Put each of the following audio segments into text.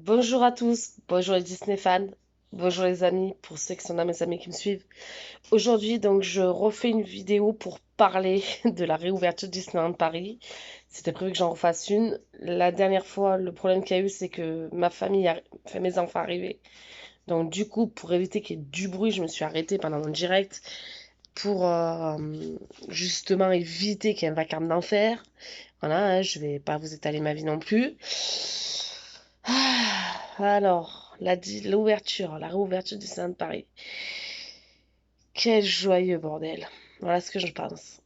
Bonjour à tous, bonjour les Disney fans, bonjour les amis, pour ceux qui sont là, mes amis qui me suivent. Aujourd'hui, donc, je refais une vidéo pour parler de la réouverture de Disneyland Paris. C'était prévu que j'en refasse une. La dernière fois, le problème qu'il y a eu, c'est que ma famille, enfin mes enfants arrivaient. Donc, du coup, pour éviter qu'il y ait du bruit, je me suis arrêtée pendant mon direct pour justement éviter qu'il y ait un vacarme d'enfer. Voilà, hein, je vais pas vous étaler ma vie non plus. Alors, l'ouverture, la réouverture du Disneyland Paris. Quel joyeux bordel. Voilà ce que je pense.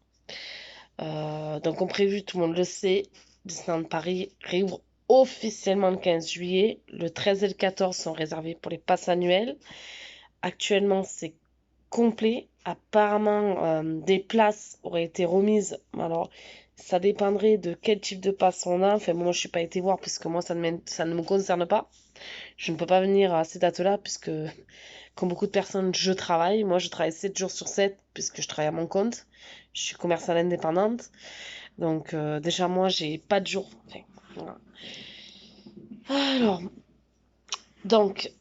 Donc, comme prévu, tout le monde le sait, Disneyland Paris réouvre officiellement le 15 juillet. Le 13 et le 14 sont réservés pour les passes annuelles. Actuellement, c'est complet. Apparemment, des places auraient été remises. Alors, ça dépendrait de quel type de passe on a. Enfin, moi, je suis pas été voir puisque moi, ça ne me concerne pas. Je ne peux pas venir à ces dates-là puisque, comme beaucoup de personnes, je travaille. Moi, je travaille 7 jours sur 7 puisque je travaille à mon compte. Je suis commerciale indépendante. Donc, déjà, moi, j'ai pas de jour. Enfin, voilà. Alors, donc,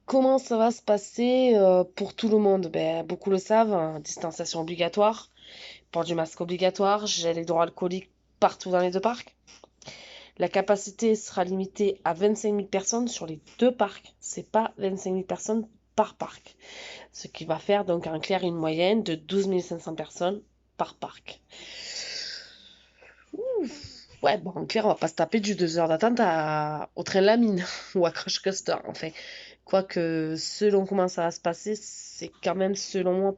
comment ça va se passer pour tout le monde? Ben, beaucoup le savent, hein, distanciation obligatoire, port du masque obligatoire, gel hydroalcoolique partout dans les deux parcs. La capacité sera limitée à 25 000 personnes sur les deux parcs. C'est pas 25 000 personnes par parc. Ce qui va faire donc en clair une moyenne de 12 500 personnes par parc. Ouais, bon, en clair, on va pas se taper du 2 heures d'attente au train de la mine ou à Crush Coaster. Enfin, quoique, selon comment ça va se passer, c'est quand même, selon moi,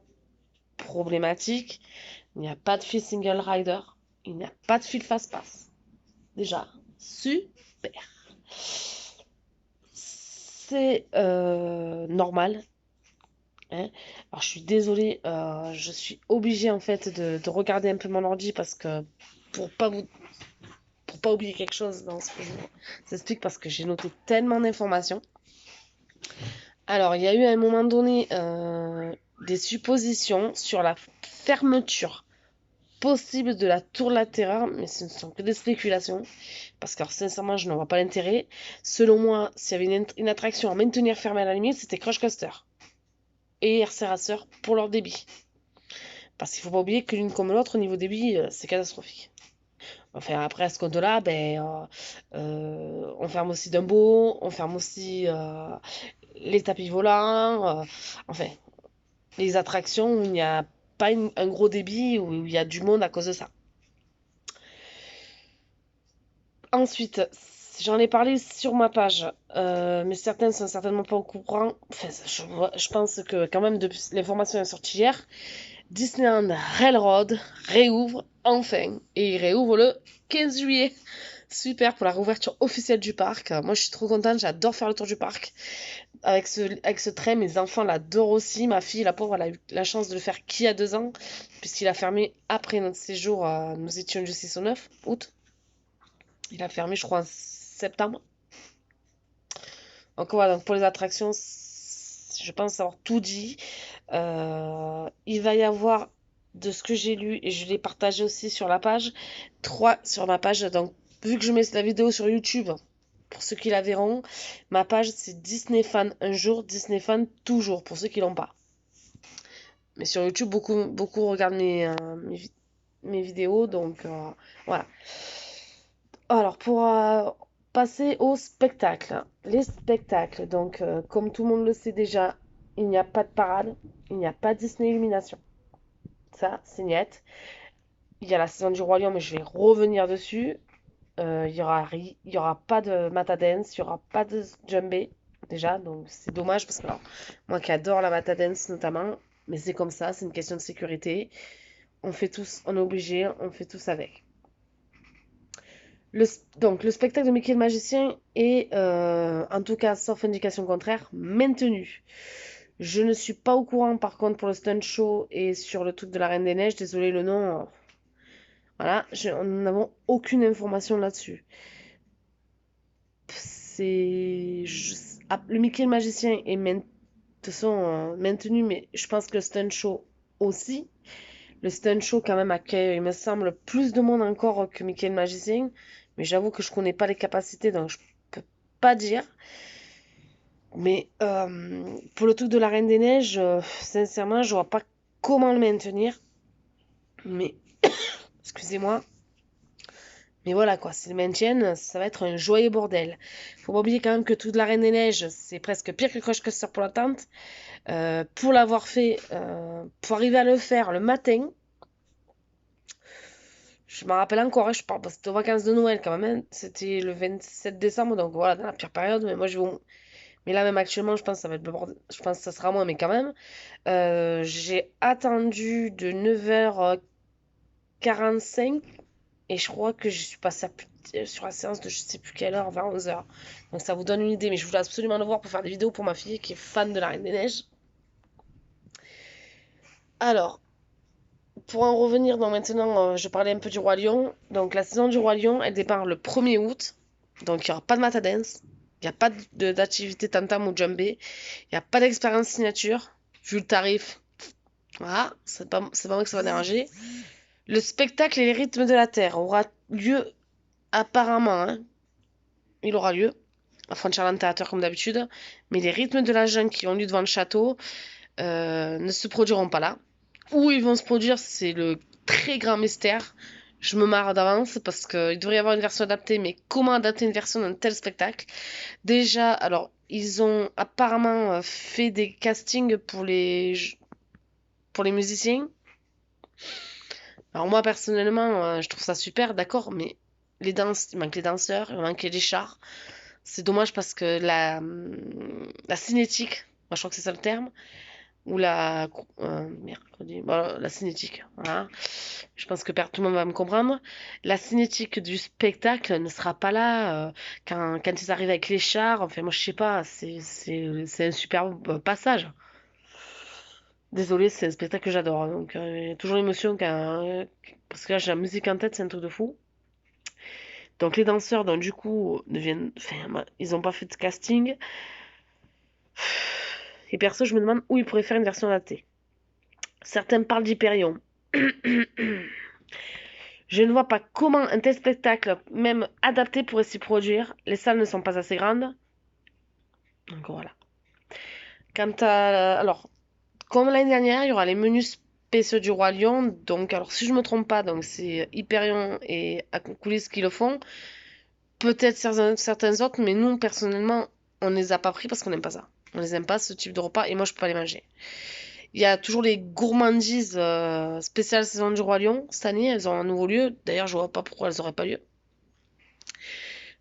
problématique. Il n'y a pas de fil single rider. Il n'y a pas de fil fast pass. Déjà, super. C'est normal. Hein. Alors, je suis désolée, je suis obligée en fait de regarder un peu mon ordi parce que pour pas vous, pour pas oublier quelque chose dans ce que je vous explique parce que j'ai noté tellement d'informations. Alors, il y a eu à un moment donné des suppositions sur la fermeture possible de la tour latérale, mais ce ne sont que des spéculations, parce que alors, sincèrement, je n'en vois pas l'intérêt. Selon moi, s'il y avait une attraction à maintenir fermée à la limite, c'était Crush Coaster et RC Racer pour leur débit. Parce qu'il ne faut pas oublier que l'une comme l'autre, au niveau débit, c'est catastrophique. Enfin, après, à ce compte-là, ben, on ferme aussi Dumbo, on ferme aussi les tapis volants, enfin, les attractions où il n'y a pas un gros débit, où il y a du monde à cause de ça. Ensuite, j'en ai parlé sur ma page, mais certaines sont certainement pas au courant. Enfin, je pense que quand même, depuis l'information est sortie hier, Disneyland Railroad réouvre enfin. Et il réouvre le 15 juillet. Super pour la réouverture officielle du parc. Moi, je suis trop contente. J'adore faire le tour du parc. Avec ce train, mes enfants l'adorent aussi. Ma fille, la pauvre, elle a eu la chance de le faire qu'il y a 2 ans, puisqu'il a fermé après notre séjour. Nous étions du 6 au 9 août. Il a fermé, je crois, en septembre. Donc voilà, donc pour les attractions, je pense avoir tout dit. Il va y avoir, de ce que j'ai lu, et je l'ai partagé aussi sur la page, sur ma page. Donc, vu que je mets la vidéo sur YouTube, pour ceux qui la verront, ma page c'est Disney Fan un jour, Disney Fan toujours, pour ceux qui l'ont pas. Mais sur YouTube, beaucoup regardent mes vidéos, donc voilà. Alors, pour passer au spectacle. Les spectacles, donc, comme tout le monde le sait déjà, il n'y a pas de parade, il n'y a pas de Disney Illumination. Ça, c'est net. Il y a la saison du Roi Lion, mais je vais revenir dessus. Il y aura pas de Matadance, il y aura pas de Jumbé, déjà, donc c'est dommage parce que alors, moi qui adore la Matadance notamment, mais c'est comme ça, c'est une question de sécurité. On fait tous, on est obligé, on fait tous avec. Donc, le spectacle de Mickey le Magicien est, en tout cas, sauf indication contraire, maintenu. Je ne suis pas au courant, par contre, pour le stunt show et sur le truc de la Reine des Neiges. Désolé le nom. Voilà, nous n'avons aucune information là-dessus. C'est... le Mickey le Magicien est de toute façon, maintenu, mais je pense que le stunt show aussi. Le stunt show, quand même, accueille, il me semble, plus de monde encore que Mickey le Magicien. Mais j'avoue que je connais pas les capacités, donc je peux pas dire. Mais pour le truc de la Reine des Neiges, sincèrement, je vois pas comment le maintenir. Mais, excusez-moi. Mais voilà quoi, s'ils le maintiennent, ça va être un joyeux bordel. Faut pas oublier quand même que tout de la Reine des Neiges, c'est presque pire que Crush Coaster pour la tente. Pour l'avoir fait, pour arriver à le faire le matin, je me rappelle encore, hein, je parle parce que c'était aux vacances de Noël quand même, hein. C'était le 27 décembre, donc voilà, dans la pire période. Mais moi, mais là même actuellement, je pense que ça va être le bordel. Je pense que ça sera moins, mais quand même. J'ai attendu de 9h45 et je crois que je suis passée sur la séance de je sais plus quelle heure, vers 11h. Donc ça vous donne une idée, mais je voulais absolument le voir pour faire des vidéos pour ma fille qui est fan de la Reine des Neiges. Alors, pour en revenir, donc maintenant, je parlais un peu du Roi Lion. Donc la saison du Roi Lion, elle démarre le 1er août. Donc il n'y aura pas de Matadance, il n'y a pas d'activité Tam-Tam ou Jumbé, il n'y a pas d'expérience signature, vu le tarif. Voilà, c'est pas moi que ça va déranger. Le spectacle et les rythmes de la Terre aura lieu apparemment, hein. Il aura lieu à Frontierland Theater comme d'habitude, mais les rythmes de la jungle qui ont lieu devant le château ne se produiront pas là. Où ils vont se produire, c'est le très grand mystère. Je me marre d'avance parce qu'il devrait y avoir une version adaptée, mais comment adapter une version d'un tel spectacle? Déjà, alors, ils ont apparemment fait des castings pour les musiciens. Alors moi, personnellement, je trouve ça super, d'accord, mais il manque les danseurs, il manque les chars. C'est dommage parce que la cinétique, moi je crois que c'est ça le terme, ou mercredi, bon, la cinétique, voilà. Je pense que tout le monde va me comprendre. La cinétique du spectacle ne sera pas là quand ils arrivent avec les chars. Enfin, moi je sais pas, c'est un super passage. Désolée, c'est un spectacle que j'adore, hein. Donc, toujours l'émotion parce que là, j'ai la musique en tête, c'est un truc de fou. Donc, les danseurs, donc, du coup, enfin, ils ont pas fait de casting. Et perso, je me demande où ils pourraient faire une version adaptée. Certains parlent d'Hyperion. Je ne vois pas comment un tel spectacle, même adapté, pourrait s'y produire. Les salles ne sont pas assez grandes. Donc, voilà. Alors, comme l'année dernière, il y aura les menus spéciaux du Roi Lion. Donc, alors si je me trompe pas, donc c'est Hyperion et Coulisses qui le font. Peut-être certains autres, mais nous, personnellement, on ne les a pas pris parce qu'on n'aime pas ça. On les aime pas, ce type de repas, et moi, je peux pas les manger. Il y a toujours les gourmandises spéciales saison du Roi Lion. Cette année, elles ont un nouveau lieu. D'ailleurs, je vois pas pourquoi elles auraient pas lieu.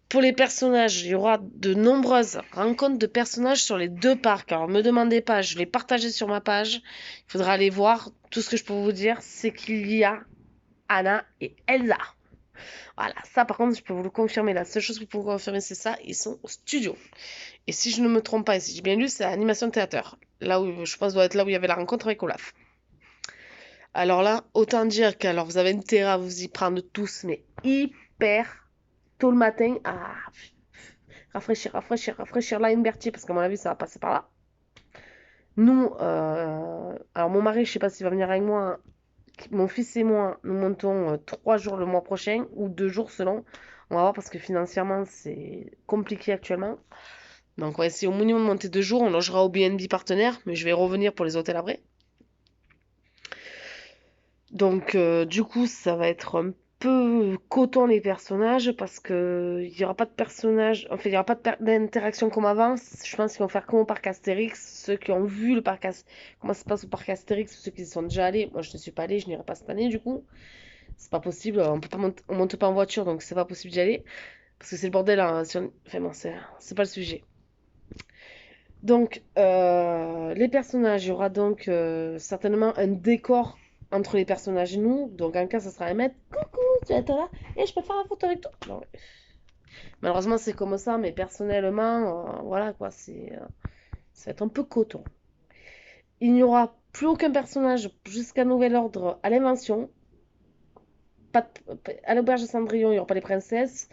Pour les personnages, il y aura de nombreuses rencontres de personnages sur les deux parcs. Alors, me demandez pas, je l'ai partagé sur ma page. Il faudra aller voir. Tout ce que je peux vous dire, c'est qu'il y a Anna et Elsa. Voilà, ça par contre, je peux vous le confirmer. La seule chose que je peux vous confirmer, c'est ça. Ils sont au studio. Et si je ne me trompe pas, et si j'ai bien lu, c'est Animation Théâtre. Là où je pense doit être là où il y avait la rencontre avec Olaf. Alors là, autant dire que alors vous avez intérêt à vous y prendre tous, mais hyper tôt le matin à rafraîchir la Berthier, parce qu'à mon avis, ça va passer par là. Nous, alors mon mari, je sais pas s'il va venir avec moi. Mon fils et moi, nous montons 3 jours le mois prochain, ou 2 jours selon. On va voir parce que financièrement, c'est compliqué actuellement. Donc, on va essayer au minimum de monter 2 jours. On logera au BNB partenaire, mais je vais revenir pour les hôtels après. Donc, du coup, ça va être un peu coton les personnages parce que il y aura pas de personnages, enfin, il y aura pas d'interaction comme avant. Je pense qu'ils vont faire comme au parc Astérix. Ceux qui ont vu comment ça se passe au parc Astérix, ceux qui y sont déjà allés. Moi, je ne suis pas allée, je n'irai pas cette année, du coup. C'est pas possible, on monte pas en voiture, donc c'est pas possible d'y aller. Parce que c'est le bordel, hein, enfin bon, c'est pas le sujet. Donc, les personnages, il y aura donc certainement un décor entre les personnages et nous. Donc, un cas, ça sera un maître. Coucou, tu es là? Et je peux faire la photo avec toi? Non, malheureusement, c'est comme ça, mais personnellement, voilà quoi, ça va être un peu coton. Il n'y aura plus aucun personnage jusqu'à nouvel ordre à l'invention. À l'auberge de Cendrillon, il n'y aura pas les princesses.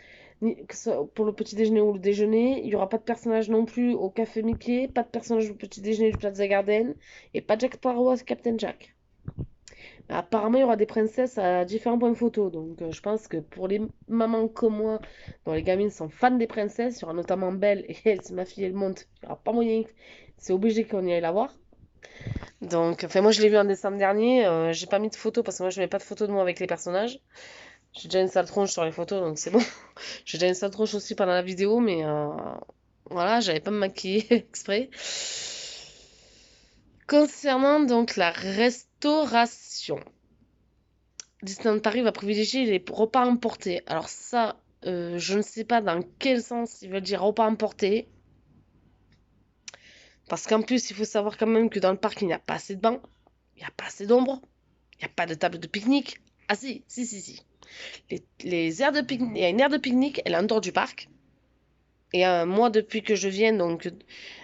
Pour le petit déjeuner ou le déjeuner. Il n'y aura pas de personnage non plus au café Mickey. Pas de personnage au petit déjeuner du Plaza Garden. Et pas Jack Sparrow à Captain Jack. Mais apparemment, il y aura des princesses à différents points photo. Donc, je pense que pour les mamans comme moi, dont les gamines sont fans des princesses, il y aura notamment Belle. Et elle, si ma fille, elle monte, il n'y aura pas moyen. C'est obligé qu'on y aille la voir. Donc, enfin, moi, je l'ai vu en décembre dernier. J'ai pas mis de photos parce que moi, je mets pas de photos de moi avec les personnages. J'ai déjà une sale tronche sur les photos, donc c'est bon. J'ai déjà une sale tronche aussi pendant la vidéo, mais voilà, j'avais pas me maquiller exprès. Concernant donc la restauration, Disneyland Paris va privilégier les repas emportés. Alors ça, je ne sais pas dans quel sens ils veulent dire repas emportés. Parce qu'en plus, il faut savoir quand même que dans le parc, il n'y a pas assez de bancs, il n'y a pas assez d'ombre, il n'y a pas de table de pique-nique. Ah si, si, si, si. Les aires de pique-nique, il y a une aire de pique-nique, elle est en dehors du parc. Et moi, depuis que je viens, donc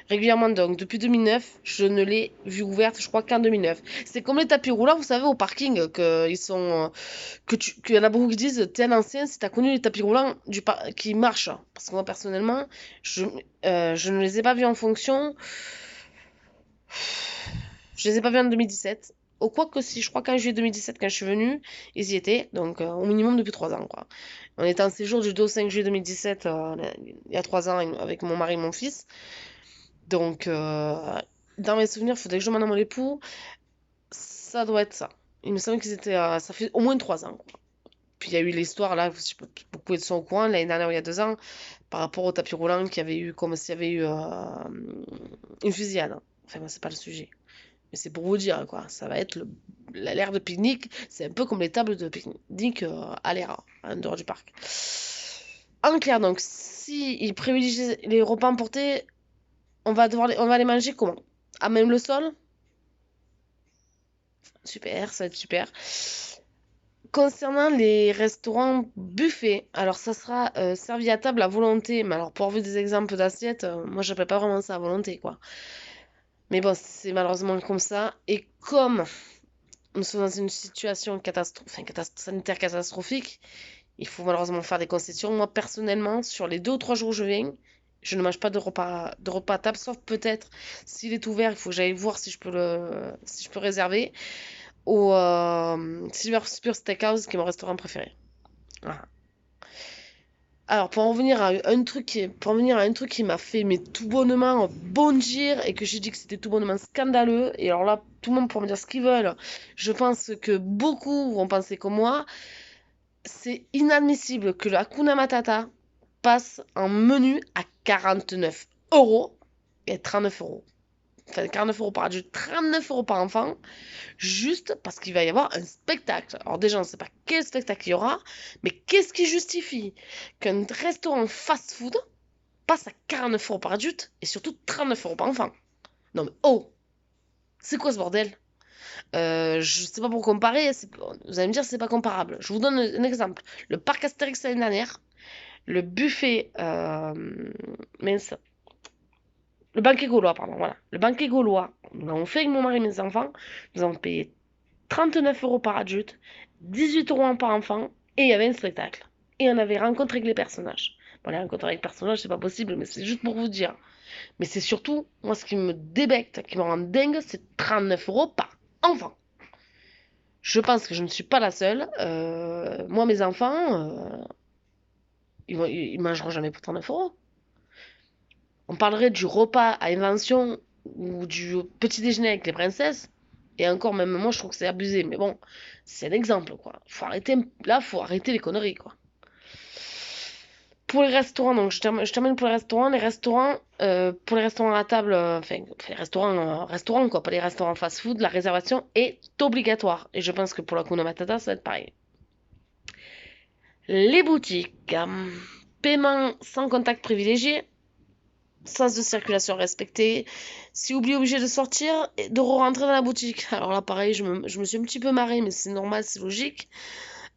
régulièrement, donc depuis 2009, je ne l'ai vue ouverte, je crois qu'en 2009. C'est comme les tapis roulants, vous savez, au parking, que ils sont, qu'il y en a beaucoup qui disent, t'es un ancien si t'as connu les tapis roulants qui marchent. Parce que moi, personnellement, je ne les ai pas vus en fonction. Je les ai pas vus en 2017. Au quoi que si, je crois qu'en juillet 2017, quand je suis venue, ils y étaient. Donc, au minimum depuis 3 ans, quoi. On était en séjour du 2 au 5 juillet 2017, il y a 3 ans, avec mon mari et mon fils. Donc, dans mes souvenirs, il faudrait que je demande à mon époux. Ça doit être ça. Il me semble qu'ils étaient. Ça fait au moins 3 ans, quoi. Puis il y a eu l'histoire, là, beaucoup de sont au courant, l'année dernière, il y a 2 ans, par rapport au tapis roulant qui avait eu, comme s'il y avait eu une fusillade. Enfin, moi, c'est pas le sujet. Mais c'est pour vous dire, quoi. Ça va être l'aire de pique-nique. C'est un peu comme les tables de pique-nique à l'air, en dehors du parc. En clair, donc, si ils privilégient les repas emportés, on va les manger comment? À même le sol? Super, ça va être super. Concernant les restaurants buffets, alors ça sera servi à table à volonté. Mais alors, pour vous des exemples d'assiettes, moi, j'appelle pas vraiment ça à volonté, quoi. Mais bon, c'est malheureusement comme ça. Et comme nous sommes dans une situation sanitaire catastrophique, il faut malheureusement faire des concessions. Moi, personnellement, sur les 2 ou 3 jours où je viens, je ne mange pas de repas à table, sauf peut-être s'il est ouvert, il faut que j'aille voir si je peux réserver au Silver Spur Steakhouse, qui est mon restaurant préféré. Voilà. Alors, pour en venir à un truc qui m'a fait mais tout bonnement bondir et que j'ai dit que c'était tout bonnement scandaleux, et alors là, tout le monde pourra me dire ce qu'ils veulent. Je pense que beaucoup vont penser comme moi. C'est inadmissible que le Hakuna Matata passe en menu à 49 euros et 39 euros. Enfin, 49 euros par adulte, 39 euros par enfant, juste parce qu'il va y avoir un spectacle. Alors déjà, on ne sait pas quel spectacle il y aura, mais qu'est-ce qui justifie qu'un restaurant fast-food passe à 49 euros par adulte et surtout 39 euros par enfant? Non mais oh, c'est quoi ce bordel? Je sais pas pour comparer, vous allez me dire c'est pas comparable. Je vous donne un exemple. Le parc Astérix l'année dernière, le buffet, mince, le banquet gaulois, pardon, voilà. Le banquet gaulois, nous l'avons fait avec mon mari et mes enfants. Nous avons payé 39 euros par adulte, 18 euros par enfant, et il y avait un spectacle. Et on avait rencontré avec les personnages. Bon, les rencontres avec les personnages, c'est pas possible, mais c'est juste pour vous dire. Mais c'est surtout, moi, ce qui me débecte, qui me rend dingue, c'est 39 euros par enfant. Je pense que je ne suis pas la seule. Moi, mes enfants, ils mangeront jamais pour 39 euros. On parlerait du repas à invention ou du petit déjeuner avec les princesses. Et encore, même moi, je trouve que c'est abusé. Mais bon, c'est un exemple, quoi. Faut arrêter les conneries, quoi. Pour les restaurants, donc je termine pour les restaurants. Pour les restaurants à table, enfin, les restaurants, quoi, pas les restaurants fast-food, la réservation est obligatoire. Et je pense que pour la Kuna Matata, ça va être pareil. Les boutiques, paiement sans contact privilégié, sens de circulation respecté. Si obligé de sortir et de rentrer dans la boutique. Alors là, pareil, je me suis un petit peu marrée, mais c'est normal, c'est logique.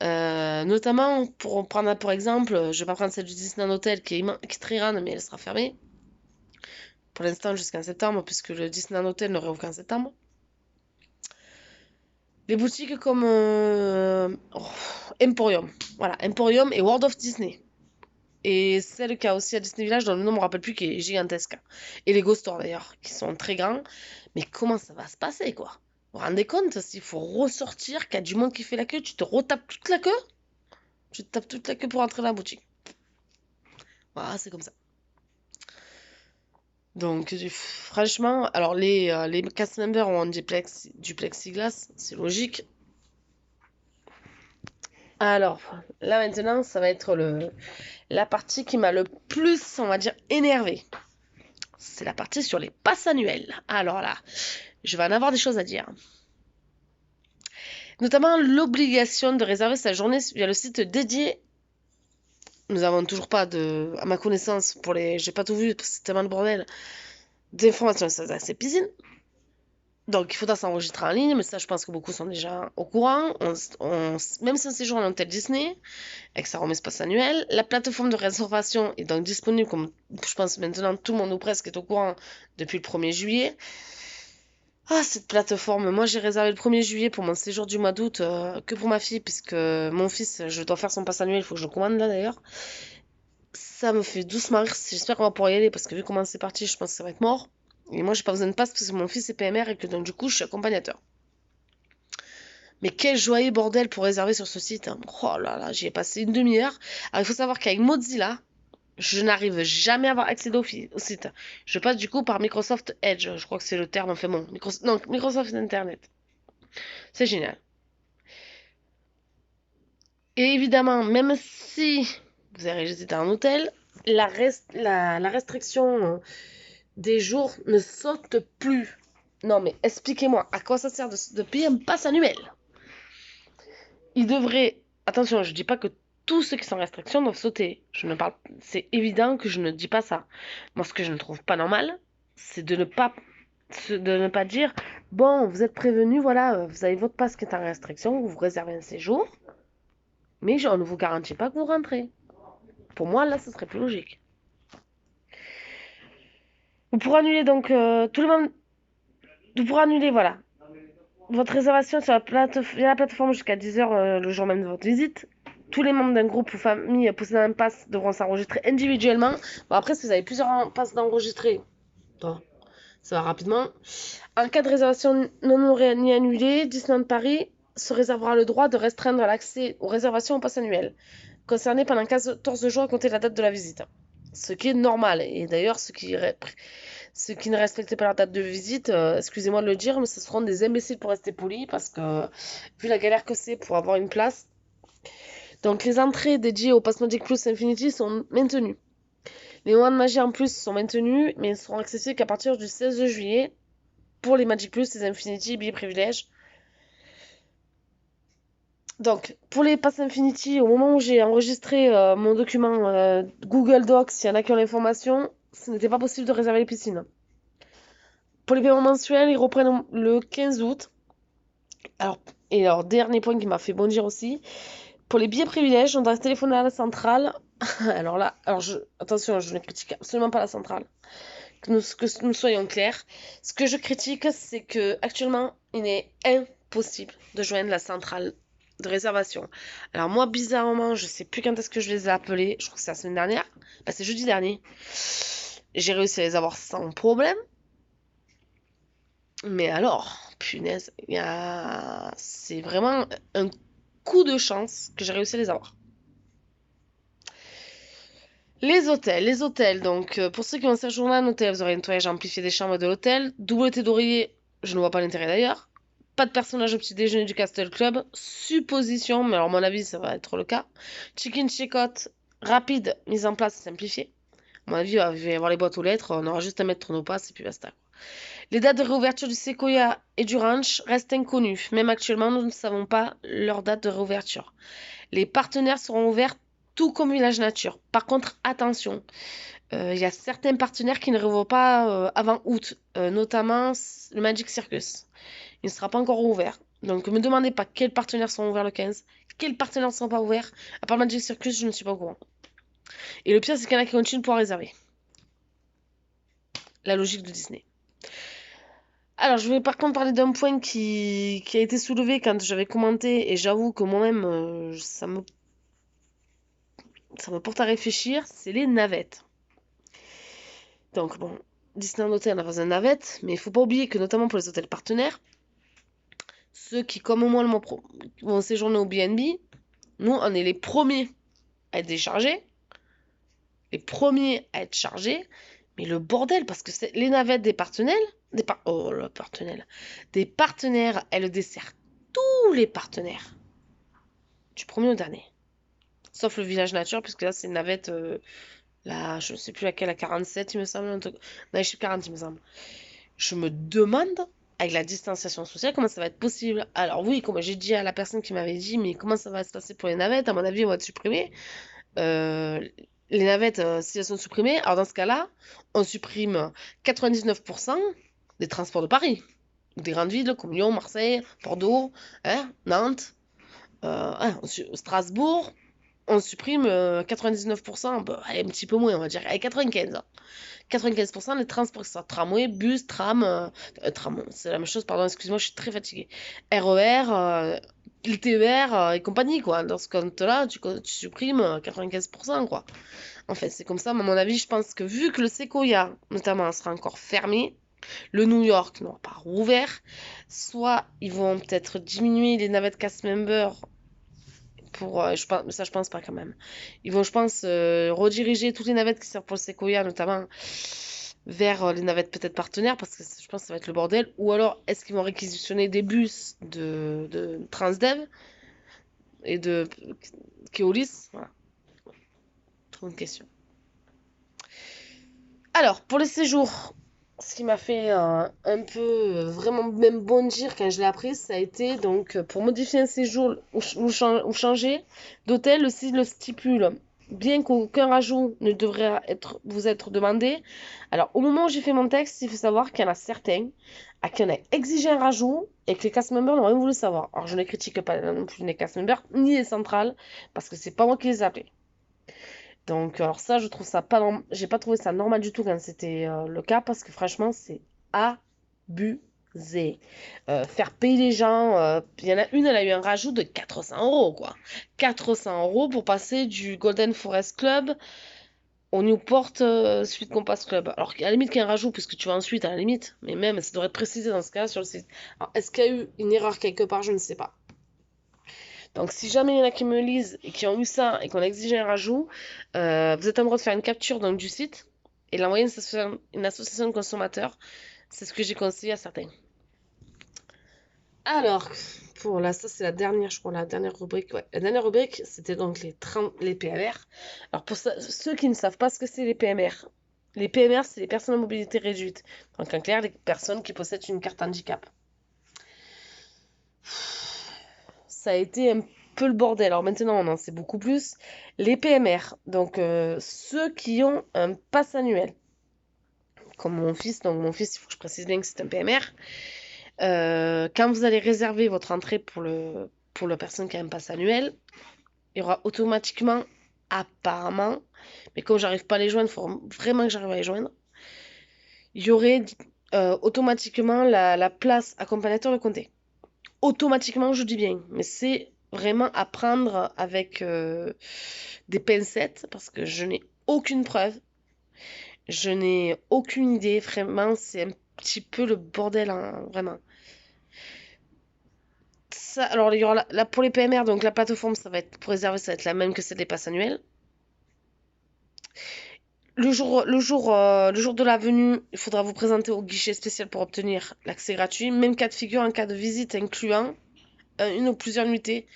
Notamment, pour prendre pour exemple, je vais pas prendre celle du Disneyland Hotel qui est très grande, mais elle sera fermée. Pour l'instant, jusqu'en septembre, puisque le Disneyland Hotel ne réouvre qu'en septembre. Les boutiques comme Emporium. Voilà, Emporium et World of Disney. Et celle qu'il y a aussi à Disney Village, dont le nom ne me rappelle plus, qui est gigantesque. Et les Ghost Store d'ailleurs, qui sont très grands. Mais comment ça va se passer, quoi? Vous vous rendez compte, s'il faut ressortir, qu'il y a du monde qui fait la queue, tu te retapes toute la queue? Tu te tapes toute la queue pour entrer dans la boutique. Voilà, c'est comme ça. Donc, franchement, alors les cast members ont du plexiglas, c'est logique. Alors, là maintenant, ça va être la partie qui m'a le plus, on va dire, énervé. C'est la partie sur les passes annuelles. Alors là, je vais en avoir des choses à dire. Notamment l'obligation de réserver sa journée via le site dédié. Nous avons toujours pas à ma connaissance, j'ai pas tout vu parce que c'est tellement de bordel, d'informations sur ces piscines. Donc, il faudra s'enregistrer en ligne, mais ça, je pense que beaucoup sont déjà au courant. Même si on séjourne en hôtel Disney, avec sa remise espace annuel, la plateforme de réservation est donc disponible, comme je pense maintenant tout le monde ou presque est au courant, depuis le 1er juillet. Ah, cette plateforme, moi j'ai réservé le 1er juillet pour mon séjour du mois d'août, que pour ma fille, puisque mon fils, je dois faire son pass annuel, il faut que je le commande là d'ailleurs. Ça me fait doucement rire, j'espère qu'on va pouvoir y aller, parce que vu comment c'est parti, je pense que ça va être mort. Et moi, j'ai pas besoin de passe parce que mon fils est PMR et que donc du coup, je suis accompagnateur. Mais quel joyeux bordel pour réserver sur ce site, hein. Oh là là, j'y ai passé une demi-heure. Alors, il faut savoir qu'avec Mozilla, je n'arrive jamais à avoir accès au site. Je passe du coup par Microsoft Edge, je crois que c'est le terme, enfin bon, Microsoft Internet. C'est génial. Et évidemment, même si vous avez réservé un hôtel, la restriction des jours ne saute plus. Non mais expliquez-moi, à quoi ça sert de payer un pass annuel? Il devrait... Attention, je dis pas que tous ceux qui sont en restriction doivent sauter. Je ne parle... C'est évident que je ne dis pas ça. Moi, ce que je ne trouve pas normal, c'est de ne pas dire, bon, vous êtes prévenu, voilà, vous avez votre passe qui est en restriction, vous réservez un séjour, mais on ne vous garantit pas que vous rentrez. Pour moi, là, ce serait plus logique. Vous pourrez annuler donc tout le monde. Vous pourrez annuler, voilà, votre réservation sur via la plateforme jusqu'à 10h le jour même de votre visite. Tous les membres d'un groupe ou famille possédant un pass devront s'enregistrer individuellement. Bon, après, si vous avez plusieurs passes d'enregistrer, ça va rapidement. En cas de réservation non ni annulée, Disneyland Paris se réservera le droit de restreindre l'accès aux réservations au pass annuel, concerné pendant 14 jours à compter de la date de la visite. Ce qui est normal. Et d'ailleurs, ceux qui ne respectent pas leur date de visite, excusez-moi de le dire, mais ce seront des imbéciles pour rester polis, parce que vu la galère que c'est pour avoir une place. Donc les entrées dédiées au Pass Magic Plus Infinity sont maintenues. Les moments de magie en plus sont maintenus, mais ils seront accessibles qu'à partir du 16 juillet pour les Magic Plus, les Infinity, billets privilèges. Donc, pour les Pass Infinity, au moment où j'ai enregistré mon document Google Docs, s'il y en a qui ont l'information, ce n'était pas possible de réserver les piscines. Pour les paiements mensuels, ils reprennent le 15 août. Alors, dernier point qui m'a fait bondir aussi, pour les billets privilèges, on doit téléphoner à la centrale. Attention, je ne critique absolument pas la centrale. Que nous soyons clairs. Ce que je critique, c'est que actuellement, il est impossible de joindre la centrale de réservation. Alors moi, bizarrement, je sais plus quand est-ce que je les ai appelés. Je crois que c'est la semaine dernière. Bah, c'est jeudi dernier. J'ai réussi à les avoir sans problème. Mais alors, punaise, c'est vraiment un coup de chance que j'ai réussi à les avoir. Les hôtels, donc pour ceux qui vont séjourner en hôtel, vous aurez un nettoyage amplifié des chambres de l'hôtel, double thé d'oreiller, je ne vois pas l'intérêt d'ailleurs, pas de personnage au petit déjeuner du Castle Club, supposition, mais alors à mon avis ça va être le cas, check-in, check-out, rapide, mise en place, simplifiée. À mon avis, il va y avoir les boîtes aux lettres, on aura juste à mettre nos passes et puis basta. Les dates de réouverture du Sequoia et du Ranch restent inconnues. Même actuellement, nous ne savons pas leur date de réouverture. Les partenaires seront ouverts tout comme Village Nature. Par contre, attention, il y a certains partenaires qui ne réouvrent pas avant août, notamment le Magic Circus. Il ne sera pas encore ouvert. Donc, ne me demandez pas quels partenaires seront ouverts le 15, quels partenaires ne seront pas ouverts. À part Magic Circus, je ne suis pas au courant. Et le pire, c'est qu'il y en a qui continuent de pouvoir réserver. La logique de Disney. Alors, je vais par contre parler d'un point qui a été soulevé quand j'avais commenté, et j'avoue que moi-même, ça me porte à réfléchir, c'est les navettes. Donc, bon, Disneyland Hotel, on a besoin de navettes, mais il ne faut pas oublier que, notamment pour les hôtels partenaires, Ceux qui, comme moi, vont séjourner au BNB, nous, on est les premiers à être déchargés, les premiers à être chargés. Mais le bordel, parce que c'est les navettes des partenaires, oh, le partenaire, des partenaires, elles desservent tous les partenaires, du premier au dernier. Sauf le village nature, puisque là, c'est une navette, là, je ne sais plus laquelle, la 47, il me semble. Non, je suis 40, il me semble. Je me demande, avec la distanciation sociale, comment ça va être possible. Alors oui, comme j'ai dit à la personne qui m'avait dit, mais comment ça va se passer pour les navettes? À mon avis, on va être supprimé. Euh, les navettes, si elles sont supprimées, alors dans ce cas-là, on supprime 99% des transports de Paris. Des grandes villes comme Lyon, Marseille, Bordeaux, hein, Nantes, Strasbourg. On supprime 99%, bah, allez, un petit peu moins, on va dire, allez, 95%. 95% des transports, que ce soit tramway, bus, tram, c'est la même chose, pardon, excuse-moi, je suis très fatiguée. RER, le TER et compagnie, quoi. Dans ce compte-là, tu supprimes 95%, quoi. En fait, c'est comme ça, mais à mon avis, je pense que vu que le Sequoia, notamment, sera encore fermé, le New York n'aura pas rouvert, soit ils vont peut-être diminuer les navettes cast member pour, je pense pas quand même. Ils vont, je pense, rediriger toutes les navettes qui servent pour le Sequoia, notamment vers les navettes peut-être partenaires, parce que je pense que ça va être le bordel. Ou alors, est-ce qu'ils vont réquisitionner des bus de Transdev et de Keolis? Voilà, trop une question. Alors, pour les séjours, ce qui m'a fait un peu vraiment même bondir quand je l'ai appris, ça a été donc pour modifier un séjour ou changer d'hôtel, le site le stipule. Bien qu'aucun rajout ne devrait vous être demandé. Alors, au moment où j'ai fait mon texte, il faut savoir qu'il y en a certains à qui on a exigé un rajout et que les cast members n'ont rien voulu savoir. Alors, je ne critique pas non plus les cast members ni les centrales parce que c'est pas moi qui les ai appelés. Donc, alors ça, je trouve ça pas j'ai pas trouvé ça normal du tout quand c'était le cas parce que franchement, c'est abusé. Faire payer les gens, il y en a une, elle a eu un rajout de 400 euros, quoi. 400 euros pour passer du Golden Forest Club au Newport Suite Compass Club. Alors, à la limite qu'il y ait un rajout, puisque tu vas ensuite, à la limite, mais même, ça devrait être précisé dans ce cas sur le site. Alors, est-ce qu'il y a eu une erreur quelque part? Je ne sais pas. Donc, si jamais il y en a qui me lisent et qui ont eu ça et qu'on a exigé un rajout, vous êtes en droit de faire une capture donc, du site et l'envoyer à une association de consommateurs. C'est ce que j'ai conseillé à certains. Alors, pour là, ça c'est la dernière, je crois, la dernière rubrique. Ouais. La dernière rubrique, c'était donc les PMR. Alors, pour ceux qui ne savent pas ce que c'est les PMR, c'est les personnes à mobilité réduite. Donc, en clair, les personnes qui possèdent une carte handicap. Ça a été un peu le bordel. Alors maintenant, on en sait beaucoup plus. Les PMR, donc ceux qui ont un pass annuel, comme mon fils. Donc mon fils, il faut que je précise bien que c'est un PMR. Quand vous allez réserver votre entrée pour la personne qui a un pass annuel, il y aura automatiquement, apparemment, mais comme j'arrive pas à les joindre, il faut vraiment que j'arrive à les joindre, il y aurait automatiquement la place accompagnateur de compter. Automatiquement, je dis bien, mais c'est vraiment à prendre avec des pincettes parce que je n'ai aucune preuve, je n'ai aucune idée, vraiment, c'est un petit peu le bordel, hein, vraiment. Ça, alors, il y aura pour les PMR, donc la plateforme, ça va être pour réserver, ça va être la même que celle des passes annuelles. Le jour de la venue, il faudra vous présenter au guichet spécial pour obtenir l'accès gratuit. Même cas de figure en cas de visite incluant une ou plusieurs nuitées.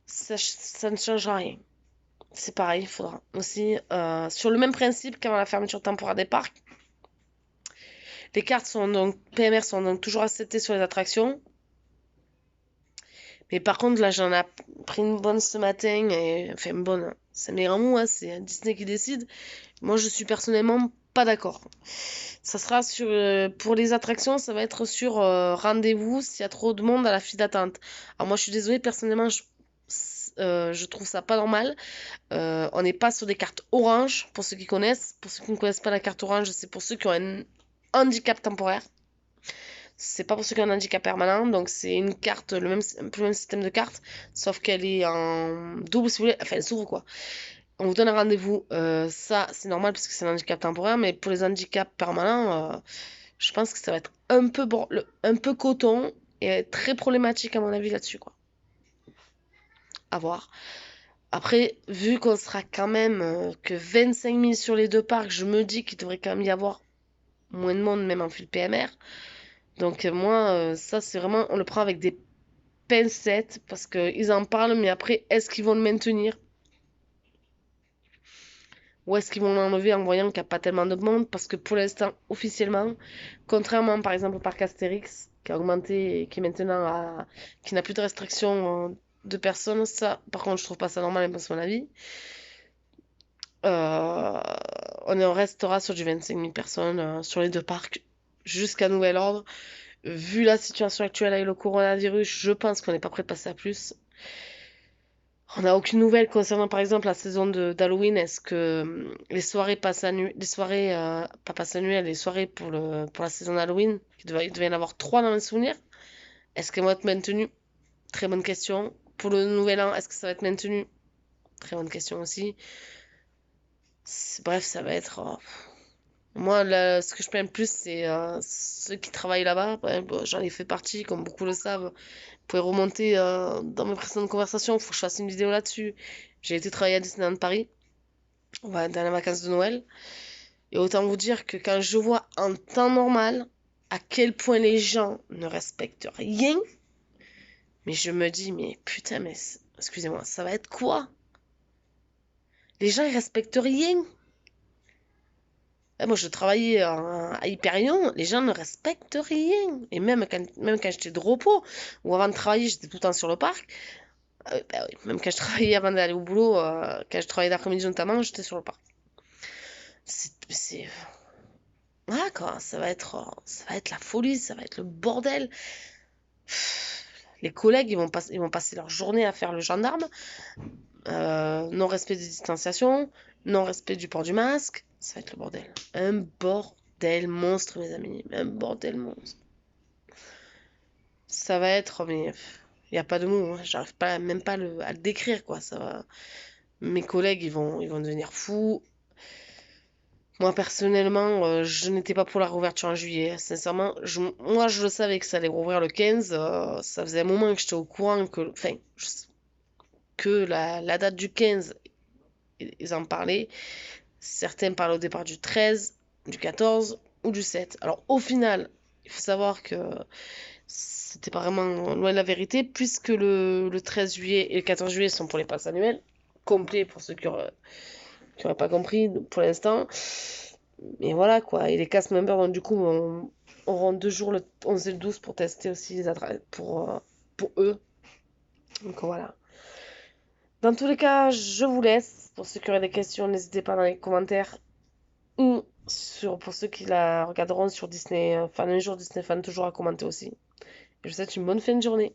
Ça ne changera rien. C'est pareil, il faudra aussi, sur le même principe qu'avant la fermeture temporaire des parcs, les cartes PMR sont donc toujours acceptées sur les attractions. Mais par contre, là, j'en ai pris une bonne ce matin, et, enfin, une bonne, c'est mes mots, hein, c'est Disney qui décide. Moi, je suis personnellement pas d'accord. Ça sera pour les attractions, ça va être sur rendez-vous s'il y a trop de monde à la file d'attente. Alors moi, je suis désolée, personnellement, je trouve ça pas normal. On n'est pas sur des cartes orange, pour ceux qui connaissent. Pour ceux qui ne connaissent pas la carte orange, c'est pour ceux qui ont un handicap temporaire. C'est pas pour ceux qui ont un handicap permanent, donc c'est une carte, un peu le même système de carte, sauf qu'elle est en double, si vous voulez, enfin elle s'ouvre quoi. On vous donne un rendez-vous, ça c'est normal parce que c'est un handicap temporaire, mais pour les handicaps permanents, je pense que ça va être un peu coton est très problématique à mon avis là-dessus, quoi. À voir. Après, vu qu'on sera quand même que 25 000 sur les deux parcs, je me dis qu'il devrait quand même y avoir moins de monde, même en fil PMR. Donc moi, ça c'est vraiment, on le prend avec des pincettes parce qu'ils en parlent, mais après, est-ce qu'ils vont le maintenir? Ou est-ce qu'ils vont l'enlever en voyant qu'il n'y a pas tellement de monde? Parce que pour l'instant, officiellement, contrairement par exemple au parc Astérix, qui a augmenté et qui est maintenant qui n'a plus de restrictions de personnes, ça, par contre, je trouve pas ça normal, à mon avis. Euh, on restera sur du 25 000 personnes sur les deux parcs jusqu'à nouvel ordre. Vu la situation actuelle avec le coronavirus, je pense qu'on n'est pas prêt de passer à plus. On n'a aucune nouvelle concernant par exemple la saison d'Halloween. Est-ce que les soirées passent annuelles, les soirées, pas passent annuelles, les soirées pour la saison d'Halloween, il devait y en avoir trois dans mes souvenirs. Est-ce qu'elles vont être maintenues? Très bonne question. Pour le nouvel an, est-ce que ça va être maintenu? Très bonne question aussi. Bref, ça va être. Moi, là, ce que je plains le plus, c'est ceux qui travaillent là-bas. Ouais, bon, j'en ai fait partie, comme beaucoup le savent. Vous pouvez remonter dans mes précédentes conversations. Il faut que je fasse une vidéo là-dessus. J'ai été travailler à Disneyland Paris, ouais, dans les vacances de Noël. Et autant vous dire que quand je vois en temps normal à quel point les gens ne respectent rien, mais je me dis, mais putain, mais excusez-moi, ça va être quoi? Les gens, ils respectent rien. Moi, je travaillais à Hyperion, les gens ne respectent rien. Et même quand j'étais de repos, ou avant de travailler, j'étais tout le temps sur le parc. Bah oui, même quand je travaillais avant d'aller au boulot, quand je travaillais l'après-midi notamment, j'étais sur le parc. C'est. Ah, quoi, ça va être la folie, ça va être le bordel. Les collègues, ils vont passer leur journée à faire le gendarme. Non-respect des distanciations, non-respect du port du masque. Ça va être le bordel. Un bordel monstre, mes amis. Un bordel monstre. Ça va être, mais il n'y a pas de mots, hein. J'arrive pas, même pas à le décrire, quoi. Ça va. Mes collègues, ils vont devenir fous. Moi, personnellement, je n'étais pas pour la réouverture en juillet. Sincèrement, moi, je le savais que ça allait rouvrir le 15. Ça faisait un moment que j'étais au courant enfin, que la date du 15, ils en parlaient. Certains parlaient au départ du 13, du 14 ou du 7. Alors, au final, il faut savoir que c'était pas vraiment loin de la vérité, puisque le 13 juillet et le 14 juillet sont pour les passes annuelles, complets pour ceux qui n'auraient pas compris pour l'instant. Mais voilà quoi, et les cast members, donc, du coup, auront 2 jours, le 11 et le 12, pour tester aussi les adresses pour eux. Donc voilà. Dans tous les cas, je vous laisse. Pour ceux qui auraient des questions, n'hésitez pas dans les commentaires ou pour ceux qui la regarderont sur Disney, Fan un jour, Disney Fan toujours à commenter aussi. Je vous souhaite une bonne fin de journée.